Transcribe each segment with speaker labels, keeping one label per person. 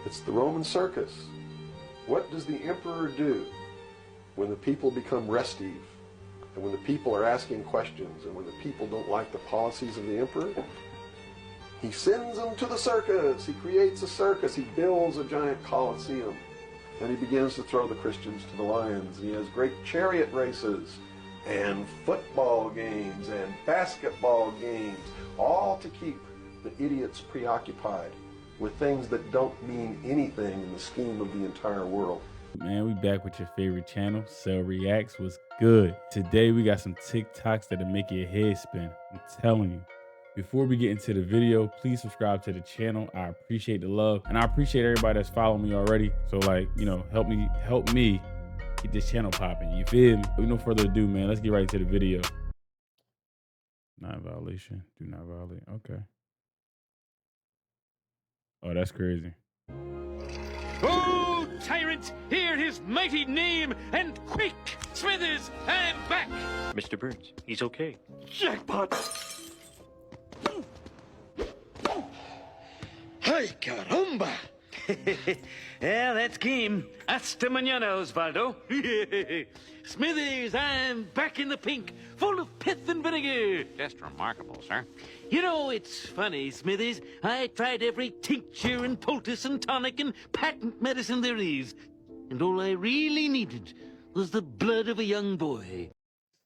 Speaker 1: It's the Roman circus. What does the emperor do when the people become restive, and when the people are asking questions, and when the people don't like the policies of the emperor? He sends them to the circus. He creates a circus. He builds a giant coliseum. And he begins to throw the Christians to the lions. And he has great chariot races and football games and basketball games, all to keep the idiots preoccupied with things that don't mean anything in the scheme of the entire world.
Speaker 2: Man, we back with your favorite channel, Cell Reacts. Was good. Today we got some TikToks that'll make your head spin. I'm telling you. Before we get into the video, please subscribe to the channel. I appreciate the love, and I appreciate everybody that's following me already. So, like, you know, help me get this channel popping. You feel me? With no further ado, man, let's get right to the video. Not violation. Do not violate. Okay. Oh, that's crazy.
Speaker 3: Oh, tyrant, hear his mighty name, and quick, Smithers, I'm back!
Speaker 4: Mr. Burns, he's okay.
Speaker 3: Jackpot!
Speaker 5: Ay, caramba!
Speaker 3: Yeah, that's game. Hasta mañana, Osvaldo. Smithers, I'm back in the pink, full of pith and vinegar.
Speaker 4: Just remarkable, sir.
Speaker 3: You know, it's funny, Smithers. I tried every tincture and poultice and tonic and patent medicine there is. And all I really needed was the blood of a young boy.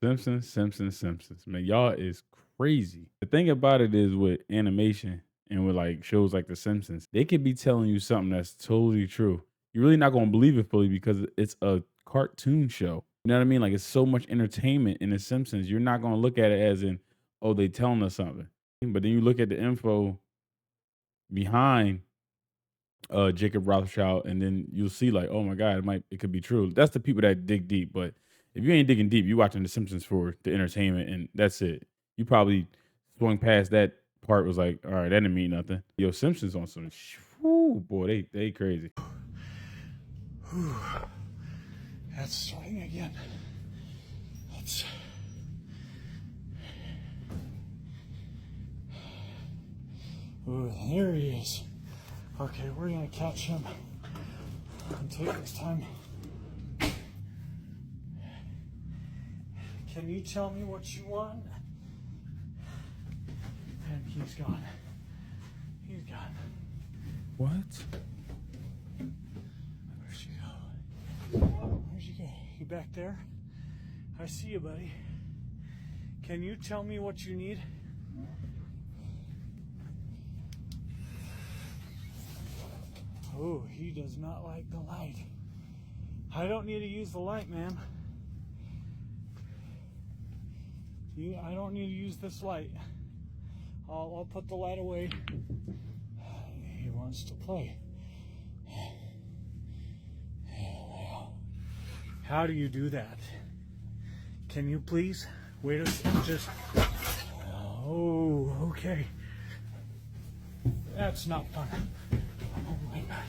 Speaker 2: Simpsons. Man, y'all is crazy. The thing about it is with animation and with like shows like The Simpsons, they could be telling you something that's totally true. You're really not going to believe it fully because it's a cartoon show. You know what I mean? Like, it's so much entertainment in The Simpsons. You're not going to look at it as in, oh, they telling us something. But then you look at the info behind Jacob Rothschild, and then you'll see like, oh my God, it could be true. That's the people that dig deep. But if you ain't digging deep, you watching The Simpsons for the entertainment, and that's it. You probably swung past that part, was like, all right, that didn't mean nothing. Yo, Simpsons on some, whoo, boy, they crazy.
Speaker 5: Whew. That's starting again. Let's... Ooh, there he is. Okay, we're gonna catch him and take this time. Can you tell me what you want? And he's gone. He's gone.
Speaker 2: What?
Speaker 5: Where'd you go? Where'd you go? You back there? I see you, buddy. Can you tell me what you need? Oh, he does not like the light. I don't need to use the light, man. I don't need to use this light. I'll put the light away. He wants to play. How do you do that? Can you please wait a second? Just... Oh, okay. That's not fun. Oh my God.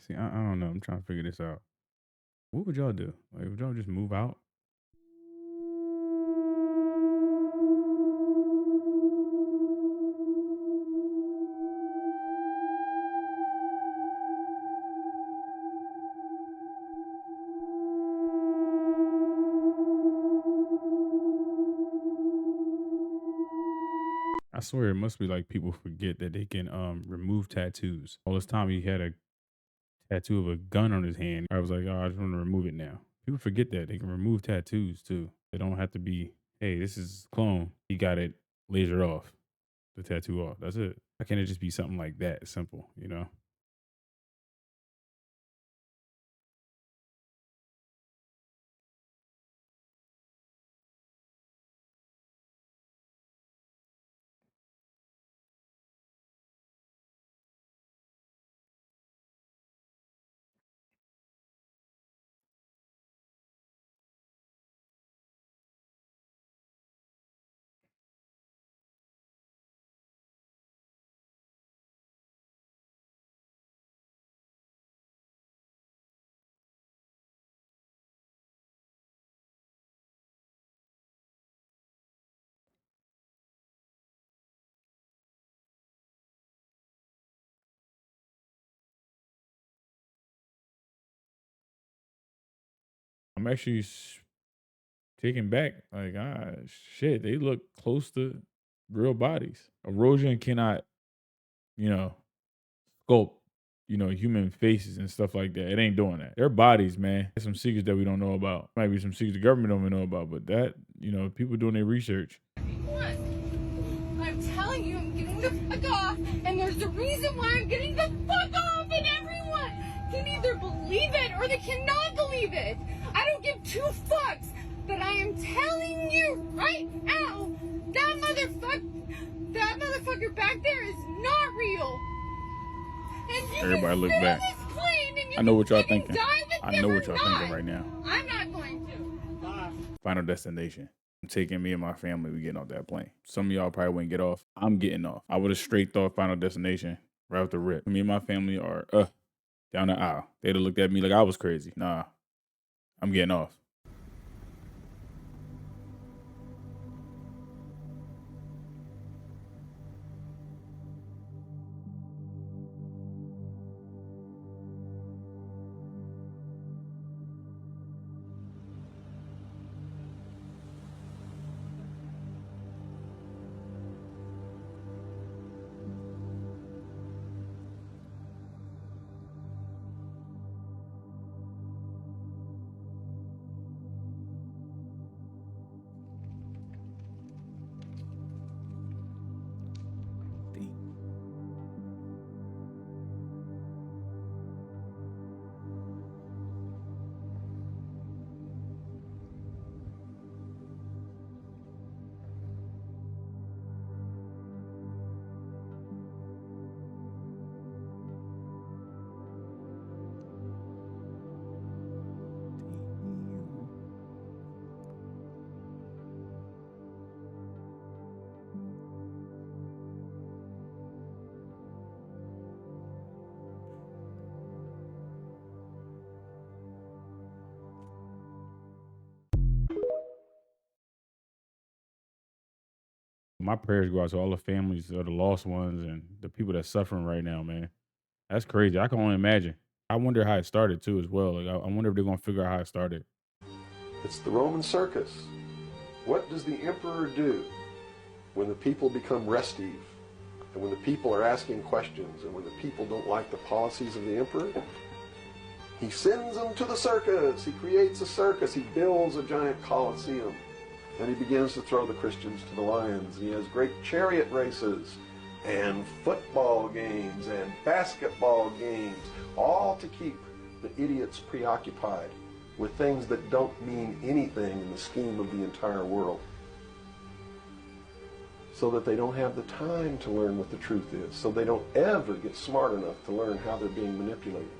Speaker 2: See, I don't know. I'm trying to figure this out. What would y'all do? Like, would y'all just move out? I swear it must be like people forget that they can remove tattoos. All this time he had a tattoo of a gun on his hand. I was like, oh, I just want to remove it now. People forget that they can remove tattoos too. They don't have to be, hey, this is clone. He got it lasered off, the tattoo off. That's it. Why can't it just be something like that simple, you know? I'm actually taken back. Like, shit, they look close to real bodies. Erosion cannot, you know, sculpt, human faces and stuff like that. It ain't doing that. Their bodies, man. There's some secrets that we don't know about. Might be some secrets the government don't even know about, but that, people doing their research.
Speaker 6: What? I'm telling you, I'm getting the fuck off, and there's a reason why I'm getting the fuck off, and everyone can either believe it or they cannot believe it. I don't give two fucks, but I am telling you right now, that motherfucker back there is not real.
Speaker 2: Everybody look back. I know what y'all thinking. I know what y'all thinking right now.
Speaker 6: I'm not going to.
Speaker 2: Final destination. I'm taking me and my family. We getting off that plane. Some of y'all probably wouldn't get off. I'm getting off. I would have straight thought final destination right off the rip. Me and my family are down the aisle. They'd have looked at me like I was crazy. Nah, I'm getting off. My prayers go out to all the families of the lost ones and the people that's suffering right now, man. That's crazy. I can only imagine. I wonder how it started too as well. Like, I wonder if they're gonna figure out how it started.
Speaker 1: It's the Roman circus. What does the emperor do when the people become restive, and when the people are asking questions, and when the people don't like the policies of the emperor? He sends them to the circus. He creates a circus. He builds a giant coliseum. And he begins to throw the Christians to the lions. He has great chariot races and football games and basketball games, all to keep the idiots preoccupied with things that don't mean anything in the scheme of the entire world, so that they don't have the time to learn what the truth is, so they don't ever get smart enough to learn how they're being manipulated,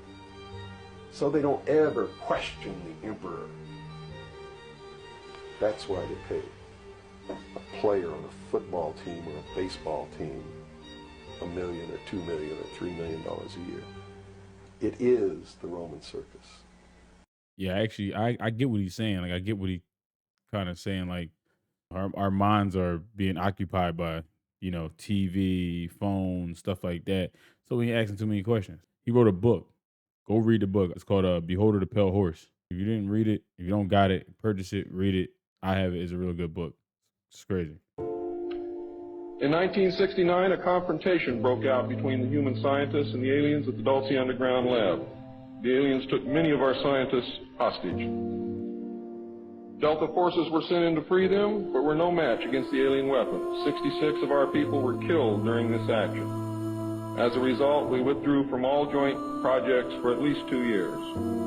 Speaker 1: so they don't ever question the emperor. That's why they pay a player on a football team or a baseball team $1 million or $2 million or $3 million a year. It is the Roman circus.
Speaker 2: Yeah, actually, I get what he's saying. Like, I get what he kind of saying. Like, our minds are being occupied by, TV, phone, stuff like that. So we ain't asking too many questions. He wrote a book. Go read the book. It's called Beholder the Pale Horse. If you didn't read it, if you don't got it, purchase it, read it. I have it. It's a real good book. It's crazy.
Speaker 7: In 1969, a confrontation broke out between the human scientists and the aliens at the Dulce Underground Lab. The aliens took many of our scientists hostage. Delta forces were sent in to free them, but were no match against the alien weapon. 66 of our people were killed during this action. As a result, we withdrew from all joint projects for at least 2 years.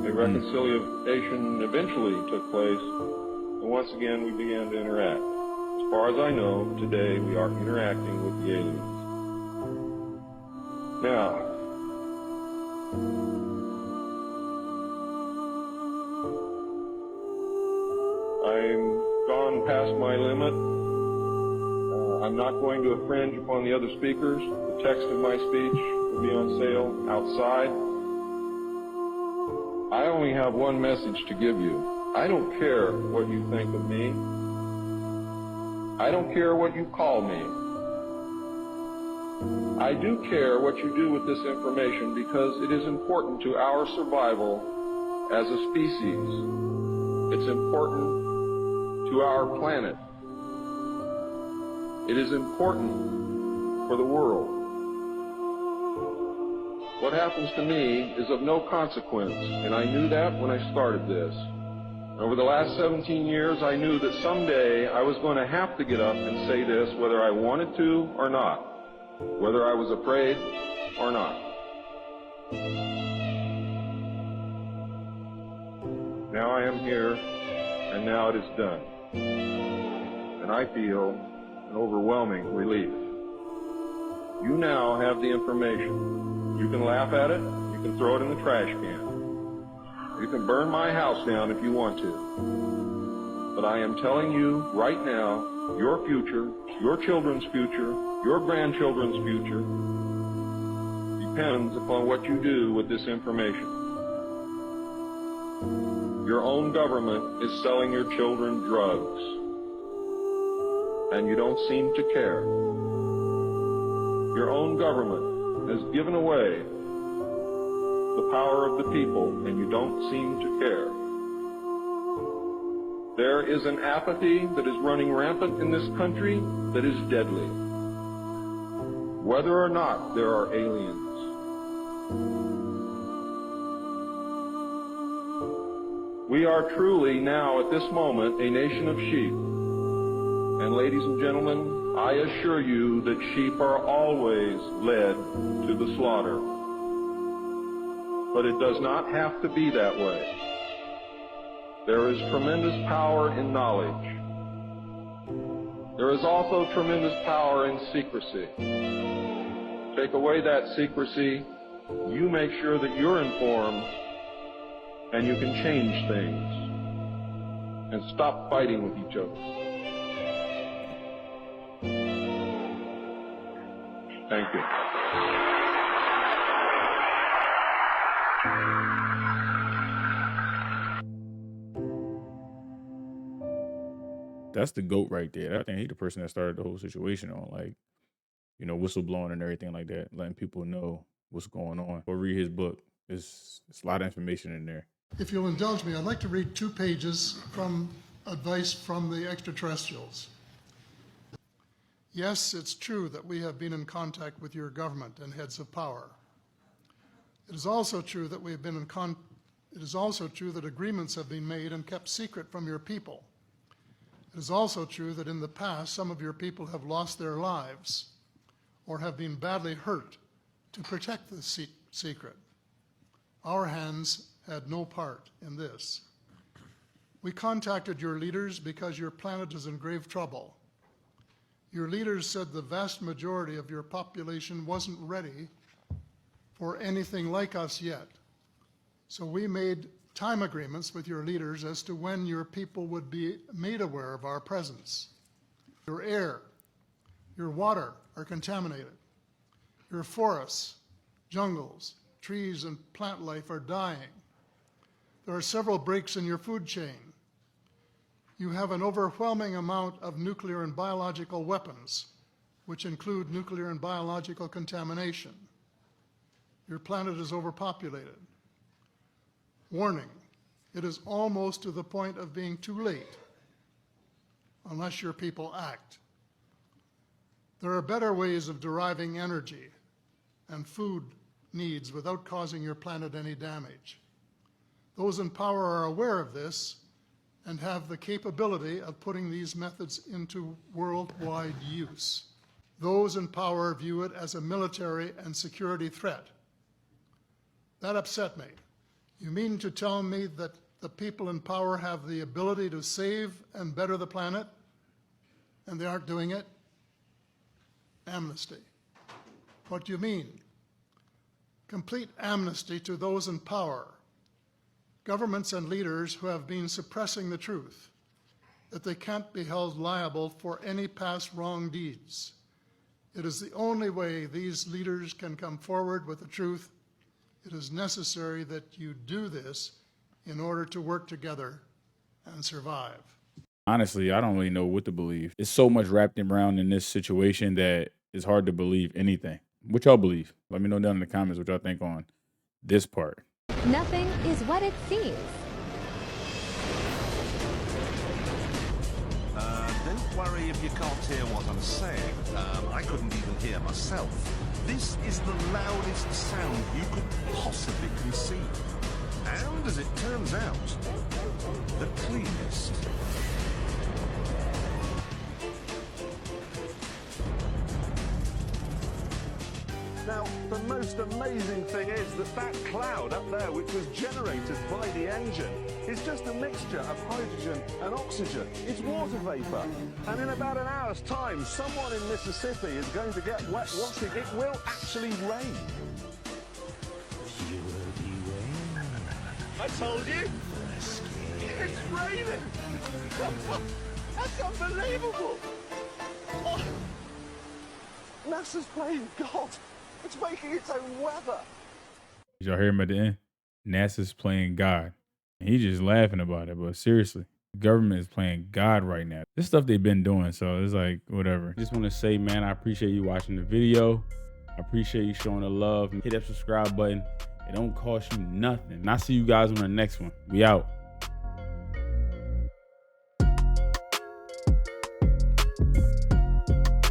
Speaker 7: A reconciliation eventually took place, and once again we began to interact. As far as I know, today we are interacting with the aliens. Now, I'm gone past my limit. I'm not going to infringe upon the other speakers. The text of my speech will be on sale outside. I only have one message to give you. I don't care what you think of me. I don't care what you call me. I do care what you do with this information because it is important to our survival as a species. It's important to our planet. It is important for the world. What happens to me is of no consequence, and I knew that when I started this. Over the last 17 years, I knew that someday I was going to have to get up and say this, whether I wanted to or not, whether I was afraid or not. Now I am here, and now it is done. And I feel an overwhelming relief. You now have the information. You can laugh at it, you can throw it in the trash can. You can burn my house down if you want to. But I am telling you right now, your future, your children's future, your grandchildren's future depends upon what you do with this information. Your own government is selling your children drugs, and you don't seem to care. Your own government has given away the power of the people, and you don't seem to care. There is an apathy that is running rampant in this country that is deadly. Whether or not there are aliens. We are truly now at this moment a nation of sheep. And ladies and gentlemen, I assure you that sheep are always led to the slaughter. But it does not have to be that way. There is tremendous power in knowledge. There is also tremendous power in secrecy. Take away that secrecy, you make sure that you're informed, and you can change things and stop fighting with each other. Thank you.
Speaker 2: That's the GOAT right there. I think he's the person that started the whole situation on, like, you know, whistleblowing and everything like that, letting people know what's going on. Or read his book. It's a lot of information in there.
Speaker 8: If you'll indulge me, I'd like to read 2 pages from advice from the extraterrestrials. Yes, it's true that we have been in contact with your government and heads of power. It is also true that it is also true that agreements have been made and kept secret from your people. It is also true that in the past, some of your people have lost their lives or have been badly hurt to protect the secret. Our hands had no part in this. We contacted your leaders because your planet is in grave trouble. Your leaders said the vast majority of your population wasn't ready for anything like us yet. So we made time agreements with your leaders as to when your people would be made aware of our presence. Your air, your water are contaminated. Your forests, jungles, trees, and plant life are dying. There are several breaks in your food chain. You have an overwhelming amount of nuclear and biological weapons, which include nuclear and biological contamination. Your planet is overpopulated. Warning, it is almost to the point of being too late, unless your people act. There are better ways of deriving energy and food needs without causing your planet any damage. Those in power are aware of this and have the capability of putting these methods into worldwide use. Those in power view it as a military and security threat. That upset me. You mean to tell me that the people in power have the ability to save and better the planet, and they aren't doing it? Amnesty. What do you mean? Complete amnesty to those in power, governments and leaders who have been suppressing the truth, that they can't be held liable for any past wrong deeds. It is the only way these leaders can come forward with the truth. It is necessary that you do this in order to work together and survive.
Speaker 2: Honestly, I don't really know what to believe. It's so much wrapped around in this situation that it's hard to believe anything. What y'all believe? Let me know down in the comments what y'all think on this part.
Speaker 9: Nothing is what it seems. worry if you can't hear what I'm saying. I couldn't even hear myself. This is the loudest sound you could possibly conceive. And, as it turns out, the cleanest. Now, the most amazing thing is that that cloud up there, which was generated by the engine, is just a mixture of hydrogen and oxygen. It's water vapor. And in about an hour's time, someone in Mississippi is going to get wet washing. It will actually rain. I told you! It's raining! That's unbelievable! Oh. NASA's playing God. It's making its own weather.
Speaker 2: Did y'all hear him at the end? NASA's playing God. And he's just laughing about it. But seriously, the government is playing God right now. This stuff they've been doing. So it's like, whatever. Just want to say, man, I appreciate you watching the video. I appreciate you showing the love. Hit that subscribe button. It don't cost you nothing. And I'll see you guys on the next one. We out.